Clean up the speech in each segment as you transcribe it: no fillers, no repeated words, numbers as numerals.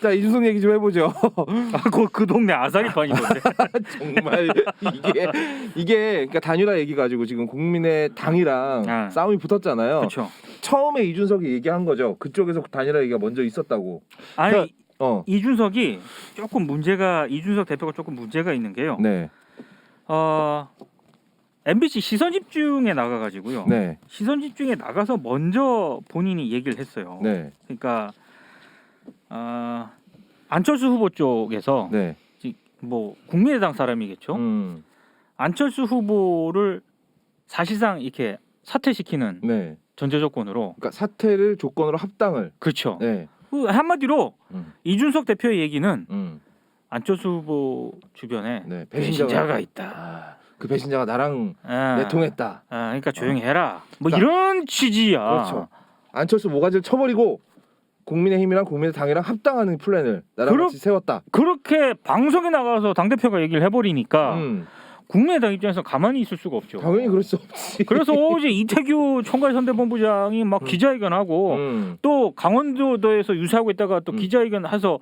자, 이준석 얘기 좀 해보죠. 그 동네 아사리판이던데. 정말 이게 그러니까 단일화 얘기 가지고 지금 국민의당이랑 싸움이 붙었잖아요. 그렇죠. 처음에 이준석이 얘기한 거죠. 그쪽에서 단일화 얘기가 먼저 있었다고. 아니 이준석이 이준석 대표가 조금 문제가 있는 게요. 네. MBC 시선집중에 나가가지고요. 네. 시선집중에 나가서 먼저 본인이 얘기를 했어요. 네. 그러니까 안철수 후보 쪽에서 네. 뭐 국민의당 사람이겠죠. 안철수 후보를 사실상 이렇게 사퇴시키는 네. 전제 조건으로. 그러니까 사퇴를 조건으로 합당을. 그렇죠. 네. 한마디로 이준석 대표의 얘기는 안철수 후보 주변에 네. 배신자가 있다. 그 배신자가 나랑 내통했다. 그러니까 조용히 해라. 뭐 그러니까, 이런 취지야. 그렇죠. 안철수 모가지를 쳐버리고 국민의힘이랑 국민의당이랑 합당하는 플랜을 나랑 같이 세웠다. 그렇게 방송에 나가서 당대표가 얘기를 해버리니까 국민의당 입장에서 가만히 있을 수가 없죠. 당연히 그럴 수 없지. 그래서 어제 이태규 총괄선대본부장이 막 기자회견하고 또 강원도에서 유세하고 있다가 또 기자회견해서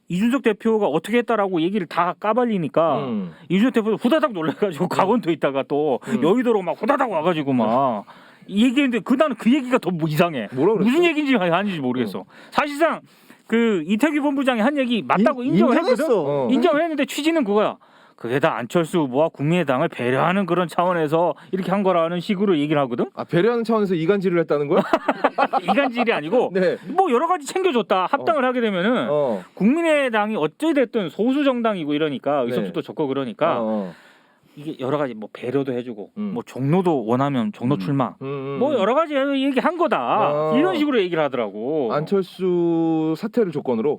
이준석 대표가 어떻게 했다라고 얘기를 다 까발리니까 이준석 대표도 후다닥 놀라가지고 강원도 있다가 또 여의도로 막 후다닥 와가지고 막 얘기했는데 나는 그 얘기가 더 이상해. 무슨 얘기인지 하는지 모르겠어. 사실상 그 이태규 본부장이 한 얘기 맞다고 인정을 했거든. 인정을 했는데 취지는 그거야. 그게 다 안철수 후보와 국민의당을 배려하는 그런 차원에서 이렇게 한 거라는 식으로 얘기를 하거든. 배려하는 차원에서 이간질을 했다는 거야? 이간질이 아니고 네. 뭐 여러 가지 챙겨줬다. 합당을 하게 되면은 국민의당이 어찌 됐든 소수 정당이고 이러니까 의석수도 적고 그러니까 이게 여러 가지 뭐 배려도 해주고 뭐 종로도 원하면 종로 출마 뭐 여러 가지 얘기한 거다. 이런 식으로 얘기를 하더라고. 안철수 사퇴를 조건으로.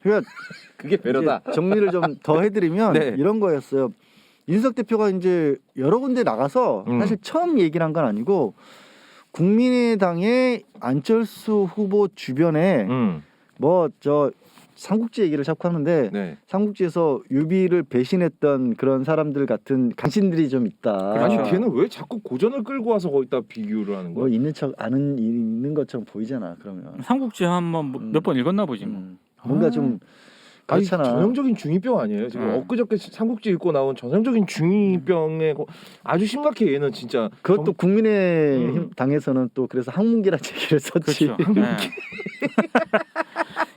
그러니까 그게 배려다. 정리를 좀 더 해드리면 네. 이런 거였어요. 이준석 대표가 이제 여러 군데 나가서 사실 처음 얘기를 한 건 아니고 국민의당의 안철수 후보 주변에 뭐 저 삼국지 얘기를 자꾸 하는데 네. 삼국지에서 유비를 배신했던 그런 사람들 같은 간신들이 좀 있다. 아니 걔는 왜 자꾸 고전을 끌고 와서 거기다 비교를 하는 거야? 뭐 있는 척 아는 있는 것처럼 보이잖아. 그러면 삼국지 한번 몇 번 읽었나 보지 뭐. 뭔가 좀 그렇잖아. 전형적인 중2병 아니에요? 지금 엊그저께 삼국지 읽고 나온 전형적인 중2병에 아주 심각해. 얘는 진짜. 그것도 국민의힘 당에서는 또 그래서 항문기란 얘기를 썼지. 그렇죠.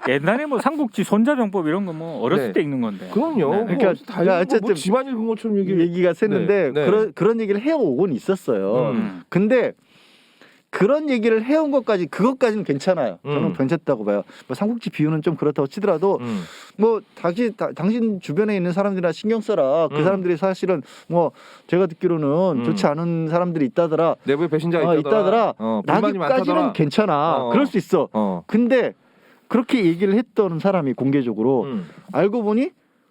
옛날에 뭐 삼국지 손자병법 이런 거 뭐 어렸을 때 읽는 건데. 그럼요. 그러니까 어쨌든 뭐 지만 읽은 것처럼 얘기가 샜는데 그런 얘기를 해오곤 있었어요. 근데 그런 얘기를 해온 그것까지는 괜찮아요. 저는 괜찮다고 봐요. 뭐 삼국지 비유는 좀 그렇다고 치더라도 뭐 당신 주변에 있는 사람들이나 신경 써라. 그 사람들이 사실은 뭐 제가 듣기로는 좋지 않은 사람들이 있다더라. 내부에 배신자가 있다더라. 나기까지는 괜찮아. 그럴 수 있어. 근데 그렇게 얘기를 했던 사람이 공개적으로 알고 보니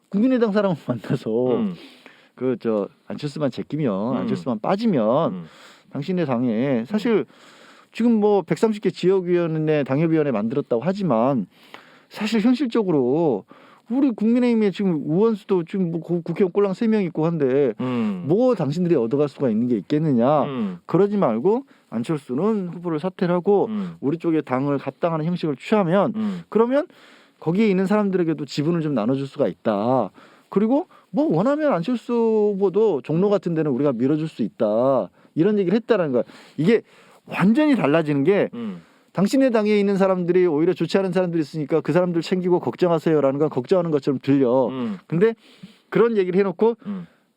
국민의당 사람을 만나서 그 저 안철수만 제끼면 안철수만 빠지면 당신의 당에 사실 지금 뭐 130개 지역위원회 당협위원회 만들었다고 하지만 사실 현실적으로 우리 국민의힘에 지금 의원수도 지금 뭐 국회의원 꼴랑 3명 있고 한데 뭐 당신들이 얻어갈 수가 있는 게 있겠느냐. 그러지 말고 안철수는 후보를 사퇴를 하고 우리 쪽에 당을 합당하는 형식을 취하면 그러면 거기에 있는 사람들에게도 지분을 좀 나눠줄 수가 있다. 그리고 뭐 원하면 안철수 후보도 종로 같은 데는 우리가 밀어줄 수 있다. 이런 얘기를 했다는 거야. 이게 완전히 달라지는 게 당신의 당에 있는 사람들이 오히려 좋지 않은 사람들이 있으니까 그 사람들 챙기고 걱정하세요라는 건 걱정하는 것처럼 들려. 근데 그런 얘기를 해놓고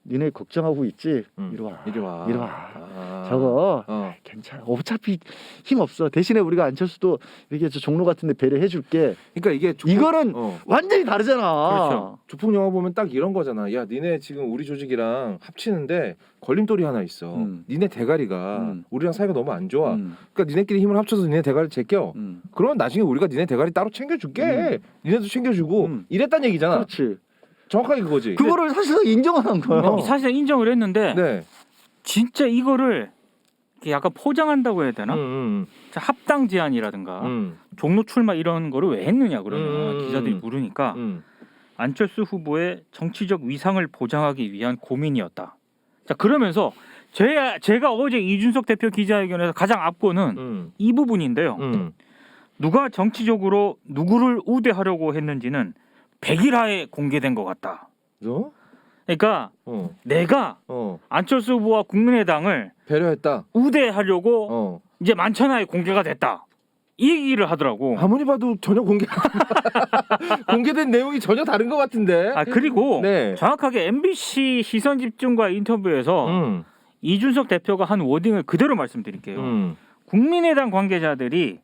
니네 걱정하고 있지? 이리 와. 저거 괜찮아. 어차피 힘 없어. 대신에 우리가 안철수도 이렇게 저 종로 같은 데 배려해 줄게. 그러니까 이게 이거는 완전히 다르잖아. 그렇죠. 조폭 영화 보면 딱 이런 거잖아. 야, 니네 지금 우리 조직이랑 합치는데 걸림돌이 하나 있어. 니네 대가리가 우리랑 사이가 너무 안 좋아. 그러니까 니네끼리 힘을 합쳐서 니네 대가리 제껴. 그러면 나중에 우리가 니네 대가리 따로 챙겨줄게. 니네도 챙겨주고 이랬단 얘기잖아. 그렇지. 정확하게 그거지. 그거를 사실상 인정하는 거예요. 사실 인정을 했는데 진짜 이거를 약간 포장한다고 해야 되나? 자, 합당 제안이라든가 종로 출마 이런 거를 왜 했느냐 그러면 기자들이 물으니까 안철수 후보의 정치적 위상을 보장하기 위한 고민이었다. 자, 그러면서 제가 어제 이준석 대표 기자회견에서 가장 앞거는 이 부분인데요. 누가 정치적으로 누구를 우대하려고 했는지는 100일 공개된 것 같다. 너? 그러니까 내가 안철수 후보와 국민의당을 배려했다. 우대하려고 이제 만천하에 공개가 됐다. 이 얘기를 하더라고. 아무리 봐도 전혀 공개된 내용이 전혀 다른 것 같은데. 그리고 네. 정확하게 MBC 시선집중과 인터뷰에서 이준석 대표가 한 워딩을 그대로 말씀드릴게요. 국민의당 관계자들이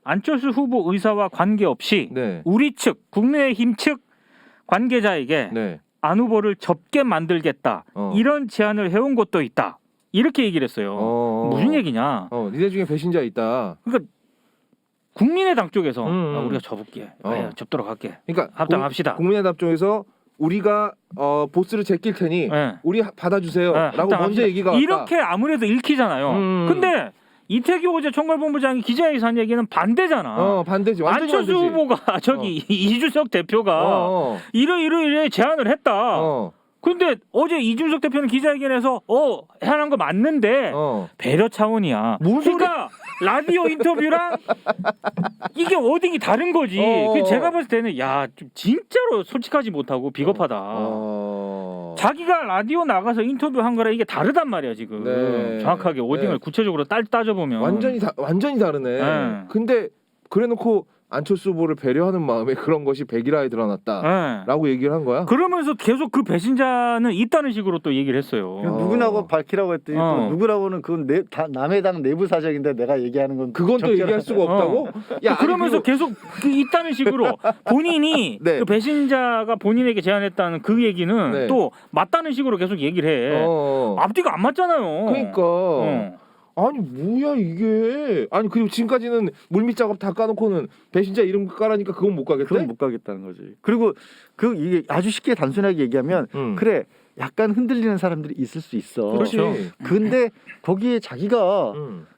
안철수 후보 의사와 관계없이 네. 우리 측 국민의힘 측 관계자에게 네. 안 후보를 접게 만들겠다. 이런 제안을 해온 것도 있다. 이렇게 얘기를 했어요. 무슨 얘기냐? 니네 중에 배신자 있다. 그러니까 국민의당 쪽에서 우리가 접을게. 접도록 할게. 그러니까 합당합시다. 국민의당 쪽에서 우리가 보스를 제낄 테니 우리 받아주세요라고 먼저 얘기가 왔다. 이렇게 아무래도 읽히잖아요. 근데 이태규 어제 총괄본부장이 기자회견에서 한 얘기는 반대잖아. 반대지. 완전히 안철수 반대지. 후보가 이준석 대표가 이래 제안을 했다. 근데 어제 이준석 대표는 기자회견에서 해안한 거 맞는데 배려 차원이야. 그러니까 라디오 인터뷰랑 이게 워딩이 다른 거지. 제가 봤을 때는 좀 진짜로 솔직하지 못하고 비겁하다. 자기가 라디오 나가서 인터뷰한 거랑 이게 다르단 말이야 지금. 네. 정확하게 워딩을 구체적으로 따져보면 완전히 다르네. 근데 그래놓고 안철수 후보를 배려하는 마음에 그런 것이 백일화에 드러났다라고 얘기를 한 거야. 그러면서 계속 그 배신자는 있다는 식으로 또 얘기를 했어요. 누구라고 밝히라고 했더니 또 누구라고는 그건 다 남의 당 내부 사정인데 내가 얘기하는 건 그건 또 얘기할 수가 없다고. 그러면서 계속 있다는 식으로 본인이 네. 그 배신자가 본인에게 제안했다는 그 얘기는 또 맞다는 식으로 계속 얘기를 해. 앞뒤가 안 맞잖아요. 그러니까. 아니 뭐야 이게. 아니 그리고 지금까지는 물밑 작업 다 까놓고는 배신자 이름 깔아니까 그건 못 가겠대? 그건 못 가겠다는 거지. 그리고 이게 아주 쉽게 단순하게 얘기하면 그래 약간 흔들리는 사람들이 있을 수 있어. 그렇죠. 근데 거기에 자기가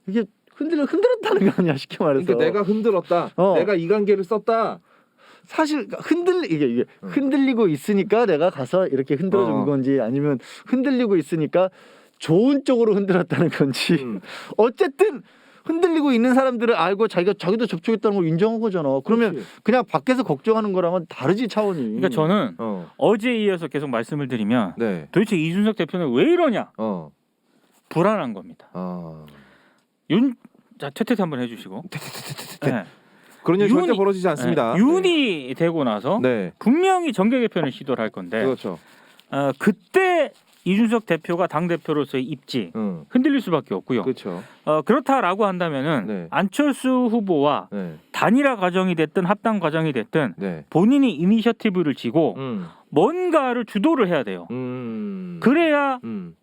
이게 흔들었다는 거 아니야 쉽게 말해서. 그러니까 내가 흔들었다. 내가 이관계를 썼다. 사실 이게 흔들리고 있으니까 내가 가서 이렇게 흔들어준 건지 아니면 흔들리고 있으니까 좋은 쪽으로 흔들었다는 건지 어쨌든 흔들리고 있는 사람들을 알고 자기도 접촉했다는 걸 인정한 거잖아. 그러면 그렇지. 그냥 밖에서 걱정하는 거랑은 다르지 차원이. 그러니까 저는 어제에 이어서 계속 말씀을 드리면 도대체 이준석 대표는 왜 이러냐? 불안한 겁니다. 퇴퇴퇴 한번 해주시고. 네. 그런 일 절대 벌어지지 않습니다. 윤이 되고 나서 분명히 정계 개편을 시도를 할 건데 그렇죠. 그때 이준석 대표가 당 대표로서의 입지 흔들릴 수밖에 없고요. 그렇죠. 그렇다라고 한다면은 안철수 후보와 단일화 과정이 됐든 합당 과정이 됐든 본인이 이니셔티브를 쥐고 뭔가를 주도를 해야 돼요. 그래야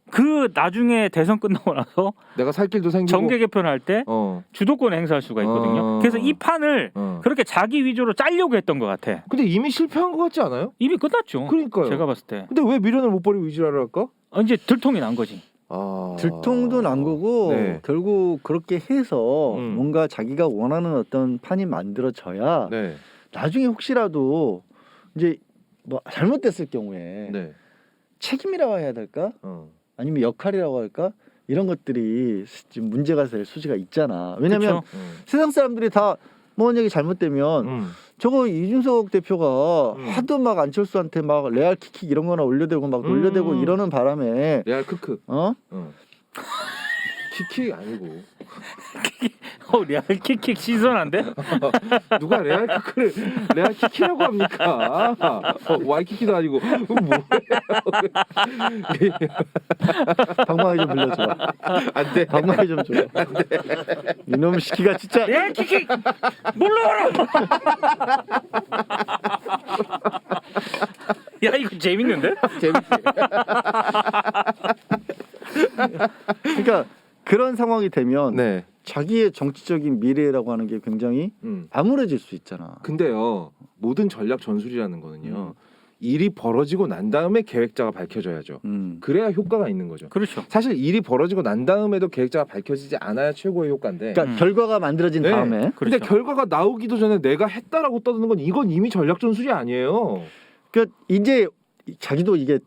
그 나중에 대선 끝나고 나서 내가 살 길도 생기고 정계 개편할 때 주도권 행사할 수가 있거든요. 그래서 이 판을 그렇게 자기 위주로 짜려고 했던 것 같아. 근데 이미 실패한 것 같지 않아요? 이미 끝났죠. 그러니까요. 제가 봤을 때. 근데 왜 미련을 못 버리고 의지를 할까? 이제 들통이 난 거지. 들통도 난 거고 결국 그렇게 해서 뭔가 자기가 원하는 어떤 판이 만들어져야 나중에 혹시라도 이제 뭐 잘못됐을 경우에 책임이라고 해야 될까? 아니면 역할이라고 할까? 이런 것들이 지금 문제가 될 소지가 있잖아. 왜냐하면 세상 사람들이 다 만약에 잘못되면 저거 이준석 대표가 하도 막 안철수한테 막 레알 킥킥 이런 거나 올려대고 막 놀려대고 이러는 바람에 레알 크크 킥킥 아니고 레알 킥킥 신선한데? 누가 레알 크크를 레알 킥킥이라고 합니까? 와이키키도 아니고 뭐예요? 방망이 좀 빌려줘. 안돼. 방망이 좀 줘. 안돼. 이놈 시키가 진짜. 레알 킥킥 물러와라. 야 이거 재밌는데? 재밌지. 그러니까 그런 상황이 되면 자기의 정치적인 미래라고 하는 게 굉장히 암울해질 수 있잖아. 근데요 모든 전략 전술이라는 거는요 일이 벌어지고 난 다음에 계획자가 밝혀져야죠. 그래야 효과가 있는 거죠. 그렇죠. 사실 일이 벌어지고 난 다음에도 계획자가 밝혀지지 않아야 최고의 효과인데. 그러니까 결과가 만들어진 다음에. 근데 결과가 나오기도 전에 내가 했다라고 떠드는 건 이건 이미 전략 전술이 아니에요. 그러니까 이제 자기도 이게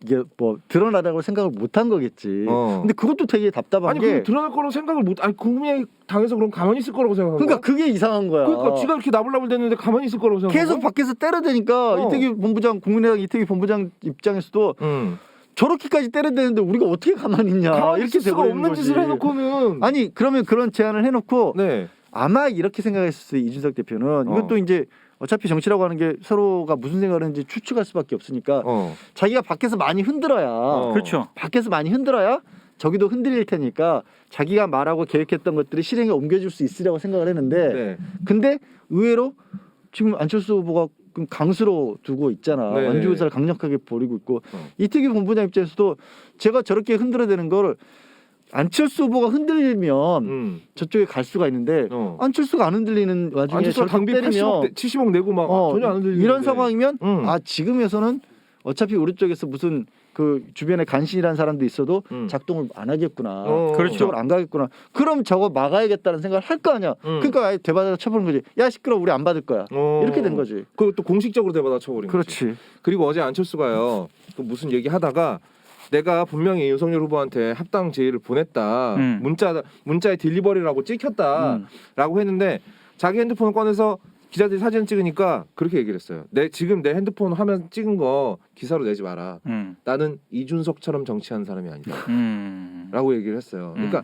이게 뭐 드러나라고 생각을 못한 거겠지. 근데 그것도 되게 답답한 아니 게 그게 드러날 거라고 생각을 못. 아니 국민의당에서 그럼 가만히 있을 거라고 생각한 거야? 그러니까 그게 이상한 거야. 그러니까 지가 이렇게 나불나불 됐는데 가만히 있을 거라고 생각한 계속 거야? 밖에서 때려대니까 이태기 본부장 국민의당 이태기 본부장 입장에서도 저렇게까지 때려대는데 우리가 어떻게 가만히 있냐 가만히 이렇게 있을 수가 돼버리는 없는 거지. 짓을 해놓고는 아니 그러면 그런 제안을 해놓고 네. 아마 이렇게 생각했을 때 이준석 대표는 이것도 이제 어차피 정치라고 하는 게 서로가 무슨 생각을 하는지 추측할 수밖에 없으니까 자기가 밖에서 많이 흔들어야 그렇죠. 밖에서 많이 흔들어야 저기도 흔들릴 테니까 자기가 말하고 계획했던 것들이 실행에 옮겨질 수 있으려고 생각을 했는데 네. 근데 의외로 지금 안철수 후보가 강수로 두고 있잖아. 네. 원주의사를 강력하게 벌이고 있고 이태기 본부장 입장에서도 제가 저렇게 흔들어대는 걸 안철수 후보가 흔들리면 저쪽에 갈 수가 있는데 안철수가 안 흔들리는 와중에 안철수가 당비 70억 내고 막 전혀 안 흔들리는데 이런 상황이면 아 지금에서는 어차피 우리 쪽에서 무슨 그 주변에 간신이라는 사람도 있어도 작동을 안 하겠구나. 그렇죠. 그쪽으로 안 가겠구나. 그럼 저거 막아야겠다는 생각을 할 거 아니야. 그러니까 아예 대받아 쳐버린 거지. 야 시끄러 우리 안 받을 거야. 이렇게 된 거지. 그것도 공식적으로 대받아 쳐버린 거지. 그렇지. 그리고 어제 안철수가요. 또 무슨 얘기하다가 내가 분명히 윤석열 후보한테 합당 제의를 보냈다. 문자에 딜리버리라고 찍혔다라고 했는데 자기 핸드폰을 꺼내서 기자들이 사진 찍으니까 그렇게 얘기를 했어요. 지금 내 핸드폰 화면 찍은 거 기사로 내지 마라. 나는 이준석처럼 정치하는 사람이 아니다. 라고 얘기를 했어요. 그러니까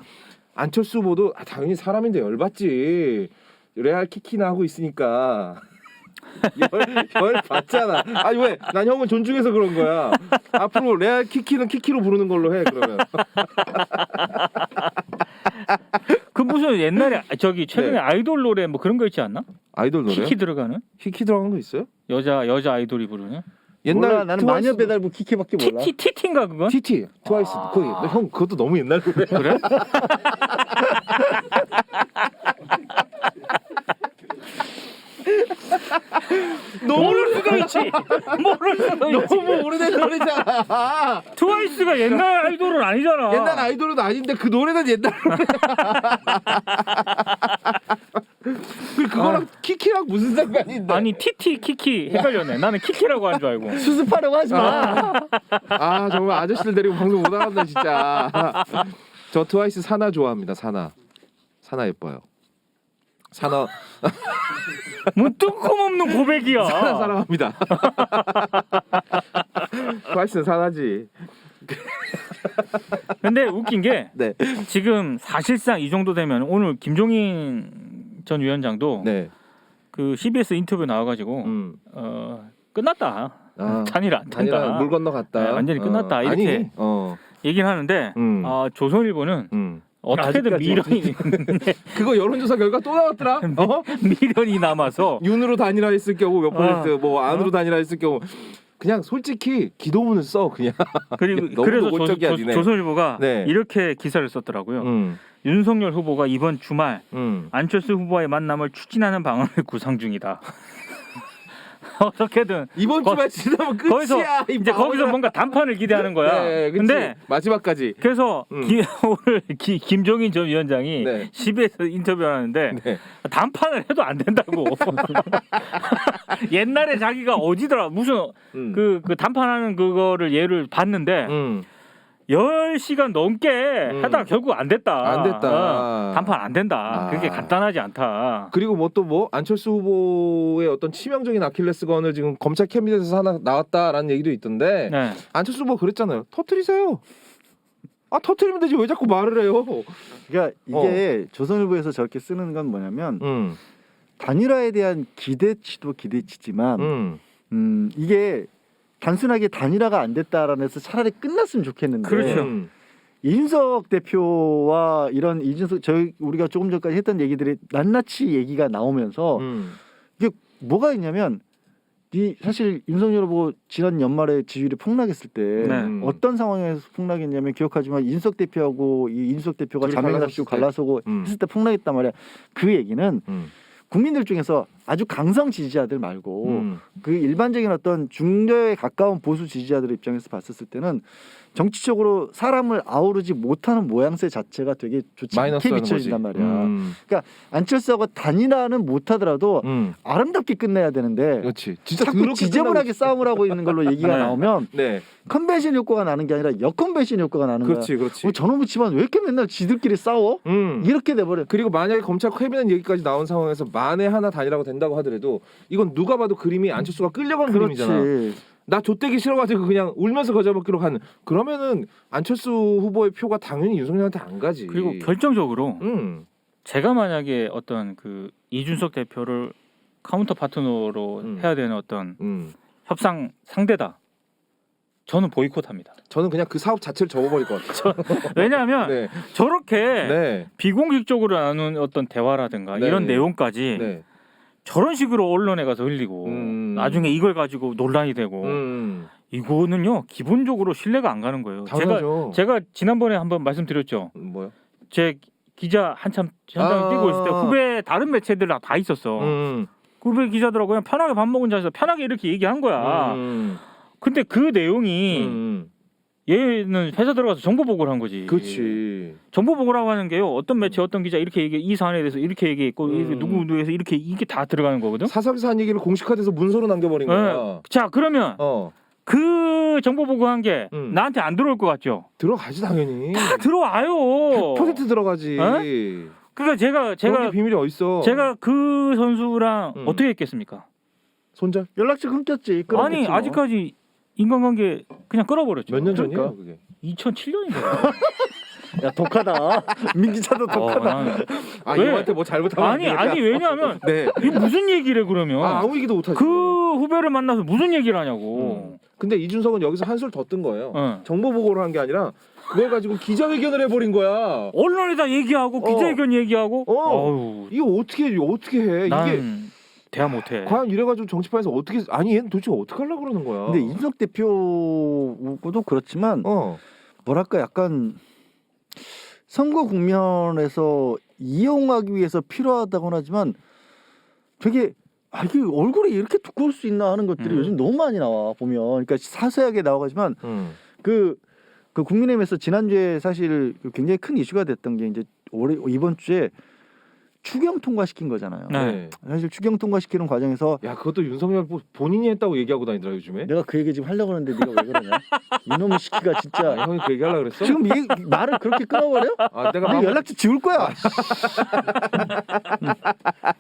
안철수 후보도 당연히 사람인데 열받지. 레알 키키나 하고 있으니까 열 받잖아. 아니 왜? 난 형을 존중해서 그런 거야. 앞으로 레알 키키는 키키로 부르는 걸로 해 그러면. 그 무슨 옛날에 저기 최근에 네. 아이돌 노래 뭐 그런 거 있지 않나? 아이돌 노래? 키키 들어가는? 키키 들어가는 거 있어요? 여자 아이돌이 부르는? 옛날 옛날 나는 마녀 배달부 키키밖에 몰라. TT인가 그건? TT 트와이스 거기 형 그것도 너무 옛날 노래. 그래? 모를 수도 있지. 모를 수도 있지. 너무 오래된 노래잖아. 트와이스가 옛날 아이돌은 아니잖아. 옛날 아이돌은 아닌데 그 노래는 옛날 노래야. 그거랑 키키랑 무슨 상관인데? 아니 TT 키키 헷갈렸네. 나는 키키라고 한 줄 알고. 수습하려고 하지 마. 아 정말 아저씨들 데리고 방송 못 하간다 진짜. 저 트와이스 사나 좋아합니다. 사나 예뻐요. 사나 뭐 뜬금없는 고백이야. 사나 사랑합니다. 트와이스는 사나지. 근데 웃긴 게 네. 지금 사실상 이 정도 되면 오늘 김종인 전 위원장도 네. 그 CBS 인터뷰 나와가지고 끝났다. 단일 안 된다. 물 건너갔다. 네, 완전히 끝났다. 이렇게 얘기를 하는데 조선일보는 어떻게든 미련이 그거 여론조사 결과 또 나왔더라. 미련이 남아서 윤으로 단일화했을 경우 몇 퍼센트, 뭐 안으로 단일화했을 경우 그냥 솔직히 기도문을 써 그냥. 그리고 그래서 조선일보가 네. 이렇게 기사를 썼더라고요. 윤석열 후보가 이번 주말 안철수 후보와의 만남을 추진하는 방안을 구상 중이다. 어떻게든 이번 주말 지나면 끝이야. 거기서 뭔가 단판을 기대하는 거야. 네, 근데 마지막까지. 그래서 오늘 김종인 전 위원장이 CBS 인터뷰를 하는데 단판을 해도 안 된다고. 옛날에 자기가 어디더라 무슨 그 단판하는 그거를 예를 봤는데 10시간 넘게 하다가 결국 안 됐다. 단판 안 된다. 그게 간단하지 않다. 그리고 뭐 안철수 후보의 어떤 치명적인 아킬레스건을 지금 검찰 캐비넷에서 하나 나왔다라는 얘기도 있던데 안철수 후보 그랬잖아요. 터뜨리세요. 터뜨리면 되지 왜 자꾸 말을 해요. 그러니까 이게 조선일보에서 저렇게 쓰는 건 뭐냐면 단일화에 대한 기대치도 기대치지만 이게 단순하게 단일화가 안 됐다라는 해서 차라리 끝났으면 좋겠는데 그렇죠. 이준석 대표와 이런 우리가 조금 전까지 했던 얘기들이 낱낱이 얘기가 나오면서 이게 뭐가 있냐면 사실 윤석열 후보 지난 연말에 지지율이 폭락했을 때 어떤 상황에서 폭락했냐면 기억하지만 이준석 대표하고 이준석 대표가 자명답시고 갈라서고 했을 때 폭락했단 말이야. 그 얘기는 국민들 중에서 아주 강성 지지자들 말고 그 일반적인 어떤 중도에 가까운 보수 지지자들 입장에서 봤었을 때는 정치적으로 사람을 아우르지 못하는 모양새 자체가 되게 좋지 않게 비춰진단 말이야. 그러니까 안철수하고 단일화는 못하더라도 아름답게 끝내야 되는데 그렇지. 진짜 자꾸 지저분하게 싸움을 하고 있는 걸로 얘기가 나오면 네. 컨벤션 효과가 나는 게 아니라 역컨벤션 효과가 나는 거야. 그렇지. 저놈의 집안 왜 이렇게 맨날 지들끼리 싸워? 이렇게 돼버려. 그리고 만약에 검찰 캐비넷 얘기까지 나온 상황에서 만에 하나 단일화가 된다고 하더라도 이건 누가 봐도 그림이 안철수가 끌려간 그림이잖아. 나 좆되기 싫어가지고 그냥 울면서 거저먹기로 가는. 그러면은 안철수 후보의 표가 당연히 윤석열한테 안 가지. 그리고 결정적으로 제가 만약에 어떤 그 이준석 대표를 카운터 파트너로 해야 되는 어떤 협상 상대다. 저는 보이콧합니다. 저는 그냥 그 사업 자체를 접어버릴 것 같아요. 왜냐하면 네. 저렇게 네. 비공식적으로 나눈 어떤 대화라든가 네. 이런 내용까지 네. 저런 식으로 언론에 가서 흘리고 나중에 이걸 가지고 논란이 되고 이거는요 기본적으로 신뢰가 안 가는 거예요. 당연하죠. 제가 지난번에 한번 말씀드렸죠. 뭐요? 제 기자 한참 현장에 뛰고 있을 때 후배 다른 매체들 다 있었어. 후배 기자들하고 그냥 편하게 밥 먹은 자리에서 편하게 이렇게 얘기한 거야. 근데 그 내용이 얘는 회사 들어가서 정보 보고를 한 거지. 그렇지. 정보 보고라고 하는 게요. 어떤 매체 어떤 기자 이렇게 얘기 이 사안에 대해서 이렇게 얘기했고 누구에서 이렇게 이게 다 들어가는 거거든. 사석에서 한 얘기를 공식화돼서 문서로 남겨버린 거야. 자 그러면 그 정보 보고한 게 나한테 안 들어올 것 같죠? 들어가지 당연히. 다 들어와요. 100% 들어가지. 그러니까 제가 비밀이 어딨어. 제가 그 선수랑 어떻게 했겠습니까? 손절? 연락처 끊겼지. 아니 뭐. 아직까지 인간관계 그냥 끊어버렸죠. 몇 년 전이에요 그게? 2007년인가? 야 독하다. 민기차도 독하다. 왜? 이한테 뭐 잘못하면 아니 왜냐하면 이게 무슨 얘기를 그러면 아무 얘기도 못하지. 그 후배를 만나서 무슨 얘기를 하냐고. 근데 이준석은 여기서 한술 더 뜬 거예요. 정보 보고를 한 게 아니라 그걸 가지고 기자회견을 해버린 거야. 언론에다 얘기하고 기자회견 얘기하고. 이거 어떻게 해? 이게 대화 못해. 과연 이래가지고 정치판에서 어떻게 얘는 도대체 어떻게 하려고 그러는 거야? 근데 이준석 대표도 그렇지만 뭐랄까 약간 선거 국면에서 이용하기 위해서 필요하다고는 하지만 되게 이게 얼굴이 이렇게 두꺼울 수 있나 하는 것들이 요즘 너무 많이 나와 보면. 그러니까 사소하게 나와가지만 그 국민의힘에서 지난주에 사실 굉장히 큰 이슈가 됐던 게 이제 이번 주에 추경 통과시킨 거잖아요. 네. 사실 추경 통과시키는 과정에서 그것도 윤석열 본인이 했다고 얘기하고 다니더라 요즘에. 내가 그 얘기 지금 하려고 하는데 네가 왜 그러냐? 이놈의 시키가 진짜. 형이 그 얘기 하려고 그랬어? 지금 이 말을 그렇게 끊어버려? 내가 연락처 지울 거야.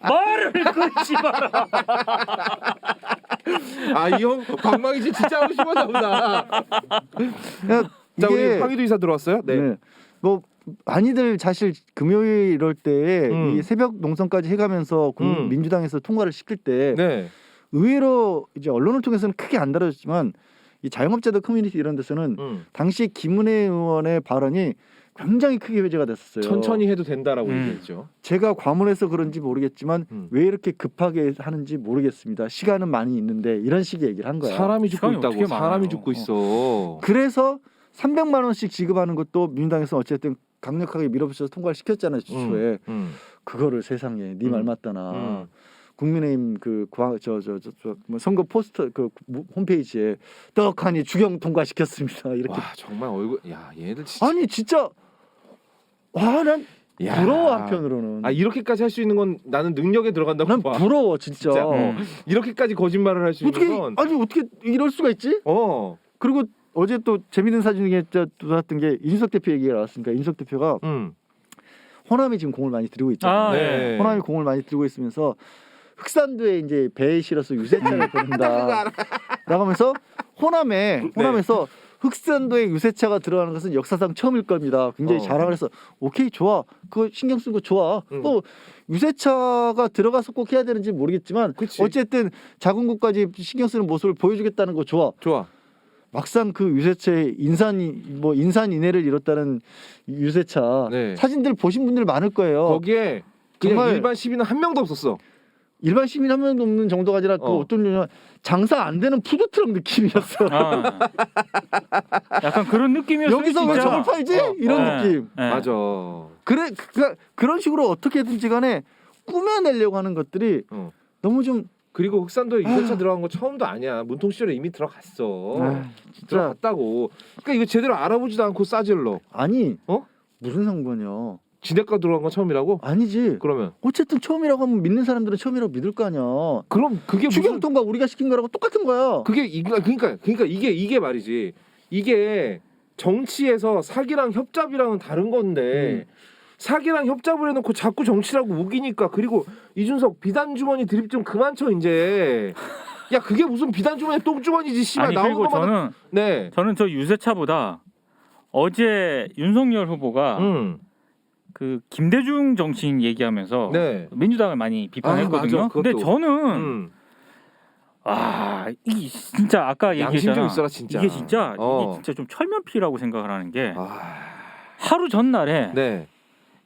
말을 끊지 마라. 이 형 방망이질 진짜 하고 싶었나 보다. 자 우리 황희도 이사 들어왔어요? 네. 뭐 많이들 사실 금요일 이럴 때 이 새벽 농성까지 해가면서 민주당에서 통과를 시킬 때 의외로 이제 언론을 통해서는 크게 안 다뤄졌지만 이 자영업자들 커뮤니티 이런 데서는 당시 김은혜 의원의 발언이 굉장히 크게 회자가 됐었어요. 천천히 해도 된다라고 얘기했죠. 제가 과문해서 그런지 모르겠지만 왜 이렇게 급하게 하는지 모르겠습니다. 시간은 많이 있는데 이런 식의 얘기를 한 거야. 사람이 죽고 있다고. 사람이 죽고 있어. 그래서 300만 원씩 지급하는 것도 민주당에서 어쨌든 강력하게 밀어붙여서 통과를 시켰잖아요. 주초에. 그거를 세상에 네 말 맞다나. 국민의힘 선거 포스터 그 홈페이지에 떡하니 추경 통과시켰습니다. 이렇게. 와 정말 얼굴. 얘들 진짜. 아니 진짜. 난 부러워 한편으로는. 이렇게까지 할 수 있는 건 나는 능력에 들어간다고 난 봐. 부러워 진짜. 이렇게까지 거짓말을 할 수 있는 건. 어떻게 이럴 수가 있지? 그리고 어제 또 재밌는 사진 중에 나왔던 게 이준석 대표 얘기가 나왔으니까 이준석 대표가 호남이 지금 공을 많이 들이고 있잖아요. 호남이 공을 많이 들이고 있으면서 흑산도에 이제 배에 실어서 유세차를 보낸다. 라고 하면서 호남에서 흑산도에 유세차가 들어가는 것은 역사상 처음일 겁니다. 굉장히 자랑을 해서 오케이 좋아. 그거 신경 쓴 거 좋아. 또 유세차가 들어가서 꼭 해야 되는지 모르겠지만 어쨌든 자군국까지 신경 쓰는 모습을 보여주겠다는 거 좋아. 막상 그 유세차에 인산인해를 이뤘다는 유세차 사진들 보신 분들 많을 거예요. 거기에 그냥 일반 시민은 한 명도 없었어. 일반 시민 한 명도 없는 정도가 아니라 그 어떤 류냐 장사 안 되는 푸드트럭 느낌이었어. 약간 그런 느낌이었어. 여기서 왜 저걸 팔지? 이런 느낌. 맞아. 그러니까 그런 식으로 어떻게든지 간에 꾸며내려고 하는 것들이 너무 좀 그리고 흑산도에 유세차 들어간 거 처음도 아니야. 문통 시절에 이미 들어갔어. 진짜 들어갔다고. 그러니까 이거 제대로 알아보지도 않고 싸질러. 아니 무슨 상관이야? 지네가 들어간 건 처음이라고? 아니지. 그러면 어쨌든 처음이라고 하면 믿는 사람들은 처음이라고 믿을 거 아니야. 그럼 그게 무슨 추경통과 우리가 시킨 거라고 똑같은 거야. 그러니까 이게 말이지. 이게 정치에서 사기랑 협잡이랑은 다른 건데 사기랑 협잡을 해놓고 자꾸 정치라고 우기니까. 그리고 이준석 비단 주머니 드립 좀 그만 쳐 이제. 야 그게 무슨 비단 주머니 똥주머니지 씨발. 아니 나오는 그리고 것마다. 저는 저 유세차보다 어제 윤석열 후보가 그 김대중 정치인 얘기하면서 민주당을 많이 비판했거든요. 근데 저는 이게 진짜 아까 양심 좀 얘기했잖아. 있어라 진짜. 이게 진짜 좀 철면피라고 생각을 하는 게 하루 전날에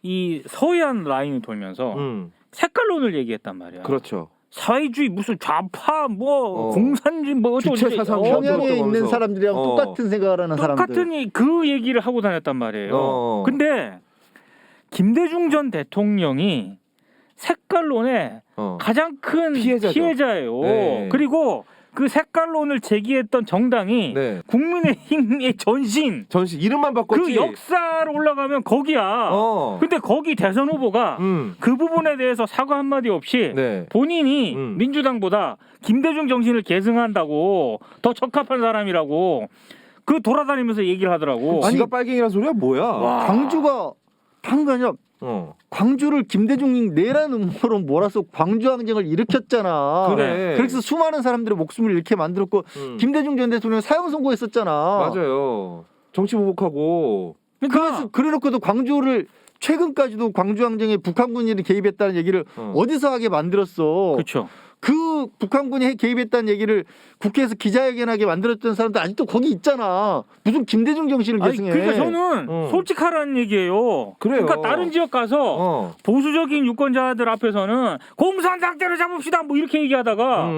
이 서해안 라인을 돌면서 색깔론을 얘기했단 말이야. 그렇죠. 사회주의 무슨 좌파 공산주의 주체 사상 평양에 있는 사람들이랑 똑같은 생각을 하는 사람들. 똑같은 그 얘기를 하고 다녔단 말이에요. 근데 김대중 전 대통령이 색깔론의 가장 큰 피해자예요. 그리고 그 색깔론을 제기했던 정당이 국민의힘의 전신 이름만 바꿨지. 그 역사로 올라가면 거기야. 근데 거기 대선 후보가 그 부분에 대해서 사과 한마디 없이 본인이 민주당보다 김대중 정신을 계승한다고 더 적합한 사람이라고 그 돌아다니면서 얘기를 하더라고. 지가 빨갱이란 소리야 뭐야. 광주가 한 거 아니라 광주를 김대중이 내라는 음모로 몰아서 광주 항쟁을 일으켰잖아. 그래서 수많은 사람들의 목숨을 잃게 만들었고 김대중 전 대통령 사형 선고했었잖아. 맞아요. 정치 보복하고. 그래놓고도 광주를 최근까지도 광주 항쟁에 북한군이 개입했다는 얘기를 어디서 하게 만들었어. 그렇죠. 그 북한군이 개입했다는 얘기를 국회에서 기자회견하게 만들었던 사람들 아직도 거기 있잖아. 무슨 김대중 정신을 계승해. 그러니까 저는 솔직하라는 얘기예요. 그래요. 그러니까 다른 지역 가서 보수적인 유권자들 앞에서는 공산당 때려잡읍시다 뭐 이렇게 얘기하다가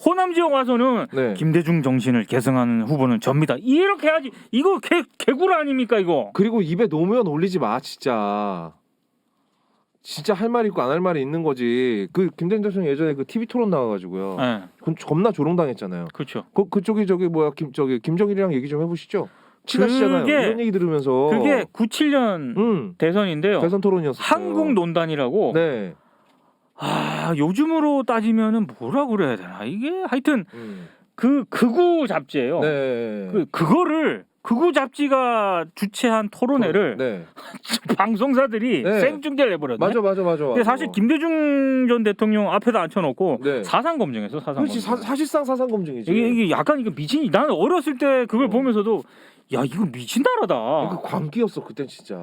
호남 지역 와서는 김대중 정신을 계승하는 후보는 접니다. 이렇게 해야지. 이거 개구라 아닙니까 이거. 그리고 입에 노무현 올리지 마 진짜. 진짜 할 말이 있고 안 할 말이 있는 거지. 그 김대중 대통령 예전에 그 TV 토론 나와가지고요. 겁나 조롱당했잖아요. 그렇죠. 그쪽이 김정일이랑 얘기 좀 해보시죠. 친하시잖아요. 이런 얘기 들으면서. 그게 97년 대선인데요. 대선 토론이었어요. 한국논단이라고. 요즘으로 따지면은 뭐라 그래야 되나 이게 하여튼 그 극우 잡지예요. 그거를 극우 잡지가 주최한 토론회를 방송사들이 생중계를 해버렸네. 맞아. 근데 사실 김대중 전 대통령 앞에다 앉혀놓고 사상 검증했어. 그렇지. 사실상 사상 검증이지. 이게 약간 이거 미친. 나는 어렸을 때 그걸 보면서도 야 이거 미친 나라다. 그 광기였어 그때 진짜.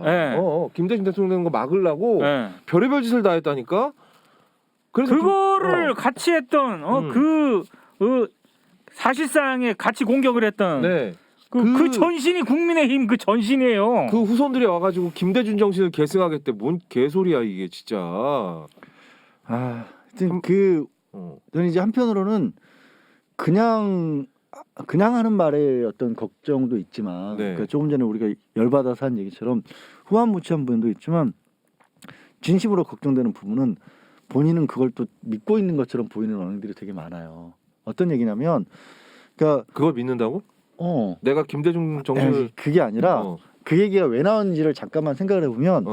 김대중 대통령 거 막으려고 별의별 짓을 다 했다니까. 그래서 그거를 같이 했던 그 사실상의 같이 공격을 했던. 그 전신이 국민의힘 그 전신이에요. 그 후손들이 와가지고 김대중 정신을 계승하겠대. 뭔 개소리야 이게 진짜. 하여튼 저는 이제 한편으로는 그냥 하는 말에 어떤 걱정도 있지만 그러니까 조금 전에 우리가 열받아서 한 얘기처럼 후한무치한 부분도 있지만 진심으로 걱정되는 부분은 본인은 그걸 또 믿고 있는 것처럼 보이는 언행들이 되게 많아요. 어떤 얘기냐면 그러니까 그걸 믿는다고? 내가 김대중 정신을 그게 아니라 그 얘기가 왜 나왔는지를 잠깐만 생각을 해보면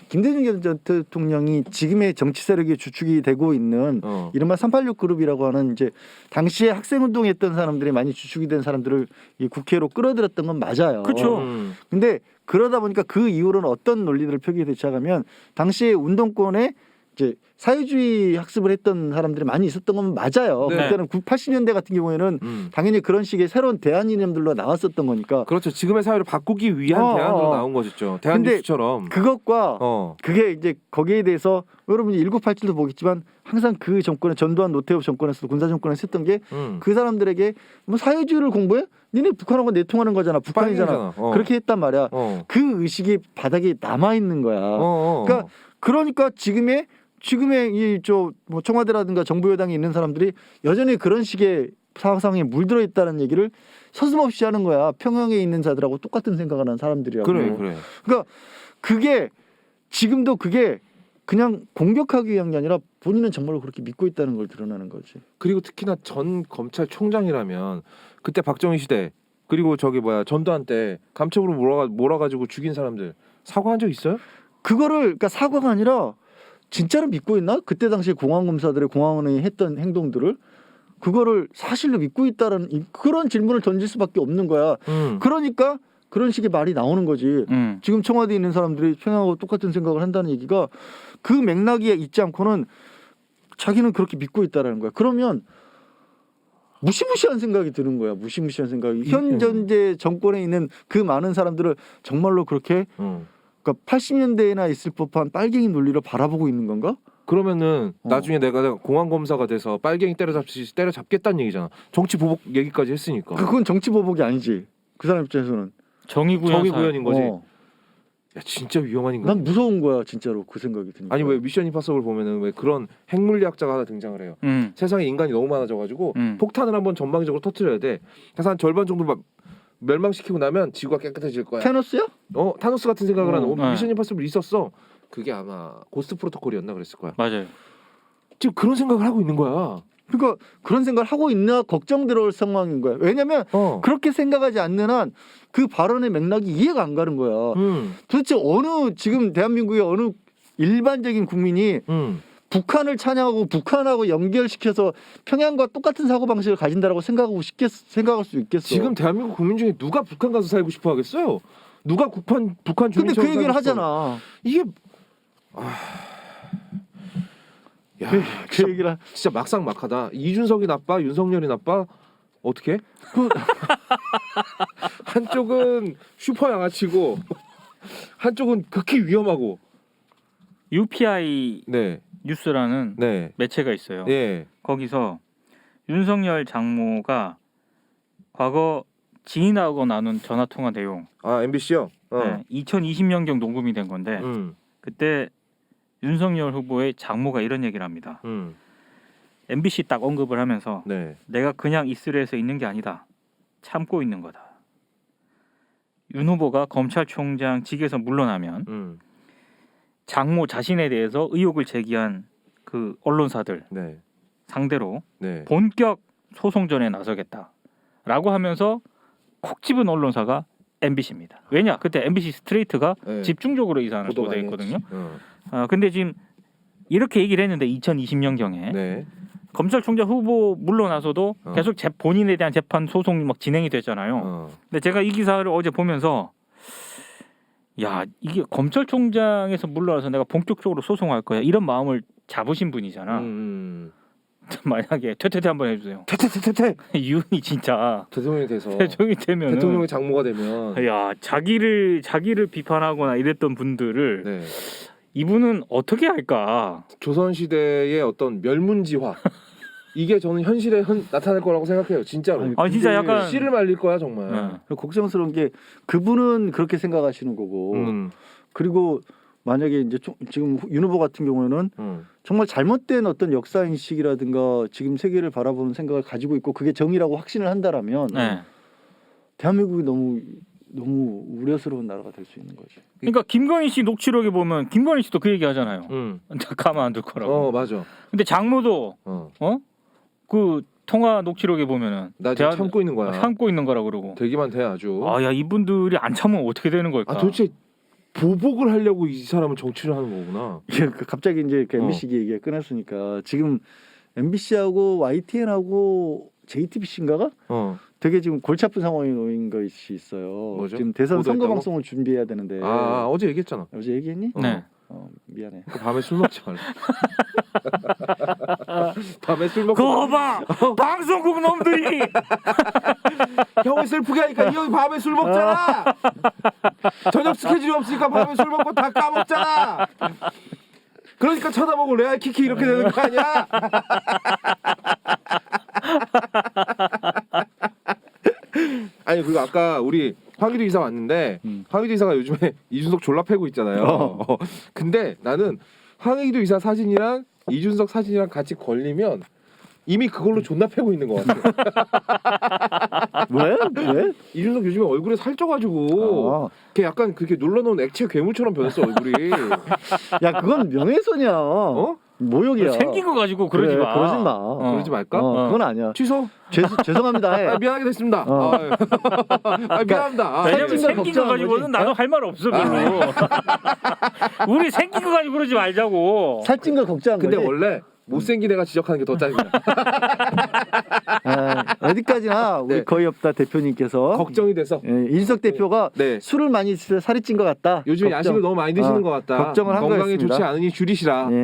김대중 전 대통령이 지금의 정치 세력의 주축이 되고 있는 이른바 386 그룹이라고 하는 이제 당시에 학생운동했던 사람들이 많이 주축이 된 사람들을 이 국회로 끌어들였던 건 맞아요. 그렇죠. 근데 그러다 보니까 그 이후로는 어떤 논리들을 펴기에 시작하면 당시에 운동권에 이제 사회주의 학습을 했던 사람들이 많이 있었던 건 맞아요. 그때는 80년대 같은 경우에는 당연히 그런 식의 새로운 대안 이념들로 나왔었던 거니까. 그렇죠. 지금의 사회를 바꾸기 위한 대안으로 나온 것이죠. 대안뉴스처럼. 그것과 그게 이제 거기에 대해서 여러분이 1987도 보겠지만 항상 그 정권의 전두환 노태우 정권에서도 군사 정권에서 했던 게 그 사람들에게 뭐 사회주의를 공부해? 니네 북한하고 내통하는 거잖아. 북한이잖아. 그렇게 했단 말이야. 그 의식이 바닥에 남아 있는 거야. 그러니까 지금의 이 뭐 청와대라든가 정부 여당에 있는 사람들이 여전히 그런 식의 사상에 물들어 있다는 얘기를 서슴없이 하는 거야. 평양에 있는 자들하고 똑같은 생각을 하는 사람들이라고. 그래. 그러니까 그게 지금도 그게 그냥 공격하기 위한 게 아니라 본인은 정말로 그렇게 믿고 있다는 걸 드러나는 거지. 그리고 특히나 전 검찰총장이라면 그때 박정희 시대 그리고 전두환 때 감청으로 몰아가지고 죽인 사람들 사과한 적 있어요? 그거를 그러니까 사과가 아니라 진짜로 믿고 있나? 그때 당시 공안검사들의 공안원이 했던 행동들을 그거를 사실로 믿고 있다라는 그런 질문을 던질 수밖에 없는 거야. 그러니까 그런 식의 말이 나오는 거지. 지금 청와대에 있는 사람들이 평양하고 똑같은 생각을 한다는 얘기가 그 맥락에 있지 않고는 자기는 그렇게 믿고 있다라는 거야. 그러면 무시무시한 생각이 드는 거야. 무시무시한 생각이. 현 현재 정권에 있는 그 많은 사람들을 정말로 그렇게 그러니까 80년대에나 있을 법한 빨갱이 논리로 바라보고 있는 건가? 그러면은 나중에 내가 공안검사가 돼서 빨갱이 때려잡겠다는 얘기잖아. 정치 보복 얘기까지 했으니까. 그건 정치 보복이 아니지. 그 사람 입장에서는 정의구현인 거지. 야 진짜 위험한 인간. 난 무서운 거야 진짜로 그 생각이 드니까. 아니 왜 미션 임파서블 보면은 왜 그런 핵물리학자가 하나 등장을 해요. 세상에 인간이 너무 많아져가지고 폭탄을 한번 전방적으로 터뜨려야 돼. 그래서 한 절반 정도 멸망시키고 나면 지구가 깨끗해질 거야. 테너스야? 타노스 같은 생각을 하는 미션 임파서블 있었어. 그게 아마 고스트 프로토콜이었나 그랬을 거야. 맞아요. 지금 그런 생각을 하고 있는 거야. 그러니까 그런 생각을 하고 있나 걱정스러울 상황인 거야. 왜냐면 그렇게 생각하지 않는 한 그 발언의 맥락이 이해가 안 가는 거야. 도대체 지금 대한민국의 어느 일반적인 국민이 북한을 찬양하고 북한하고 연결시켜서 평양과 똑같은 사고방식을 가진다라고 생각할 수 있겠어. 지금 대한민국 국민 중에 누가 북한 가서 살고 싶어 하겠어요? 누가 북한 근데 주민처럼 그 얘기를 살고 하잖아. 이게 그 얘기를 진짜 막상막하다. 이준석이 나빠, 윤석열이 나빠. 어떻게? 한쪽은 슈퍼 양아치고 한쪽은 극히 위험하고. UPI 뉴스라는 매체가 있어요. 거기서 윤석열 장모가 과거 지인하고 나눈 전화 통화 내용. MBC요? 2020년경 녹음이 된 건데 그때 윤석열 후보의 장모가 이런 얘기를 합니다. MBC 딱 언급을 하면서 내가 그냥 이스라엘에서 있는 게 아니다. 참고 있는 거다. 윤 후보가 검찰총장 직에서 물러나면 장모 자신에 대해서 의혹을 제기한 그 언론사들 상대로 본격 소송전에 나서겠다라고 하면서 콕 집은 언론사가 MBC입니다. 왜냐? 그때 MBC 스트레이트가 집중적으로 이 사안을 보도했거든요. 근데 지금 이렇게 얘기를 했는데 2020년경에 검찰총장 후보 물러나서도 계속 본인에 대한 재판 소송이 막 진행이 됐잖아요. 근데 제가 이 기사를 어제 보면서 야 이게 검찰총장에서 물러나서 내가 본격적으로 소송할 거야 이런 마음을 잡으신 분이잖아. 만약에 퇴퇴퇴 한번 해주세요. 퇴퇴퇴퇴 이윤이 진짜 대통령이 돼서 되면 대통령의 장모가 되면 야 자기를 비판하거나 이랬던 분들을 이분은 어떻게 할까? 조선 시대의 어떤 멸문지화 이게 저는 현실에 나타날 거라고 생각해요. 진짜로. 진짜 약간 씨를 말릴 거야 정말. 걱정스러운 게 그분은 그렇게 생각하시는 거고 그리고 만약에 이제 지금 윤 후보 같은 경우에는 정말 잘못된 어떤 역사 인식이라든가 지금 세계를 바라보는 생각을 가지고 있고 그게 정의라고 확신을 한다라면 대한민국이 너무 우려스러운 나라가 될 수 있는 거지. 그러니까 김건희 씨 녹취록에 보면 김건희 씨도 그 얘기 하잖아요. 가만 안 둘 거라고. 맞아. 근데 장모도 그 통화 녹취록에 보면은 나 지금 참고 있는 거야. 참고 있는 거라 그러고. 되기만 돼 아주. 야 이분들이 안 참으면 어떻게 되는 걸까? 도대체 보복을 하려고 이 사람은 정치를 하는 거구나. 갑자기 이제 그 MBC 얘기가 끊었으니까 지금 MBC하고 YTN하고 JTBC인가가 되게 지금 골치 아픈 상황에 놓인 것이 있어요. 뭐죠? 지금 대선 선거 방송을 준비해야 되는데. 어제 얘기했잖아. 어제 얘기했니? 네. 미안해. 밤에 술 먹지 말라. 밤에 술 먹고. 그거 봐. 방송국 놈들이. 형을 슬프게 하니까 이 형이 밤에 술 먹잖아. 저녁 스케줄이 없으니까 밤에 술 먹고 다 까먹잖아. 그러니까 쳐다보고 레알 키키 이렇게 되는 거 아니야? 아니 그리고 아까 우리 황희도 이사 왔는데 황희도 이사가 요즘에 이준석 졸라 패고 있잖아요. 근데 나는 황희도 이사 사진이랑 이준석 사진이랑 같이 걸리면 이미 그걸로 존나 패고 있는 것 같아. 왜? 왜? 이준석 요즘에 얼굴에 살쪄가지고 걔 약간 그렇게 눌러놓은 액체 괴물처럼 변했어 얼굴이. 야 그건 명예훼손이야. 어? 모욕이야. 생긴 거 가지고 그러지 마. 그러지 마. 그러지 말까? 그건 아니야. 취소. 죄송합니다. 해. 미안하게 됐습니다. 미안합니다. 왜냐면 살찐 거 생긴 거 걱정한 가지고는 거지. 나도 할 말 없어 별로. 우리 생긴 거 가지고 그러지 말자고. 살찐 걸 걱정한 근데 거지. 원래 못생긴 애가 지적하는 게 더 짜증나. 어디까지나 우리 네. 거의 없다 대표님께서 걱정이 돼서. 이준석 대표가 네. 술을 많이 드셔서 살이 찐 것 같다. 요즘 걱정. 야식을 너무 많이 드시는 것 같다. 걱정을 한 건강에 거였습니다. 좋지 않으니 줄이시라. 예.